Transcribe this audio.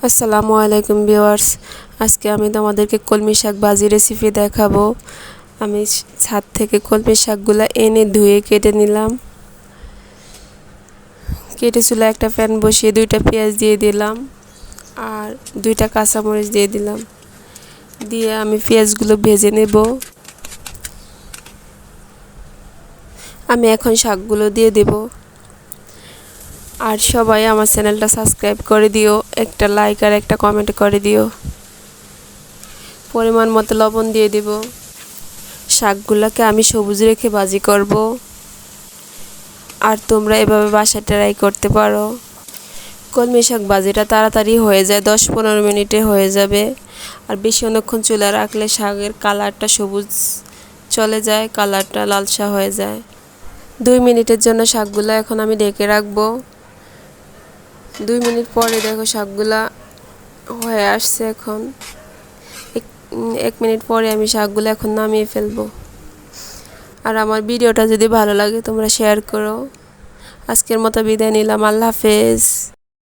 আসসালামু আলাইকুম ভিউয়ার্স। আজকে আমি তোমাদেরকে কলমি শাক ভাজি রেসিপি দেখাবো। আমি ছাদ থেকে কলমি শাকগুলো এনে ধুয়ে কেটে নিলাম। কেটে চুলায় একটা প্যান বসিয়ে 2টা পেঁয়াজ দিয়ে দিলাম আর 2টা কাঁচামরিচ দিয়ে দিলাম। দিয়ে আমি পেঁয়াজগুলো ভেজে নেব। আমি এখন শাকগুলো দিয়ে দেব। আর সবাই আমার চ্যানেলটা সাবস্ক্রাইব করে দিও, একটা লাইক আর একটা কমেন্ট করে দিও। পরিমাণ মতো লবণ দিয়ে দিব। শাকগুলোকে আমি সবুজ রেখে ভাজি করব। আর তোমরা এভাবে বাসায় ট্রাই করতে পারো। কলমি শাক ভাজিটা তাড়াতাড়ি হয়ে যায়, 10-15 মিনিটে হয়ে যাবে। আর বেশি অনেকক্ষণ চুলা রাখলে শাকের কালারটা সবুজ চলে যায়, কালারটা লালচা হয়ে যায়। 2 মিনিটের জন্য শাকগুলো এখন আমি ঢেকে রাখবো। 2 মিনিট পরে দেখো শাকগুলা হয়ে আসছে। এখন 1 মিনিট পরে আমি শাকগুলো এখন নামিয়ে ফেলবো। আর আমার ভিডিওটা যদি ভালো লাগে তোমরা শেয়ার করো। আজকের মতো বিদায় নিলাম। আল্লাহ হাফেজ।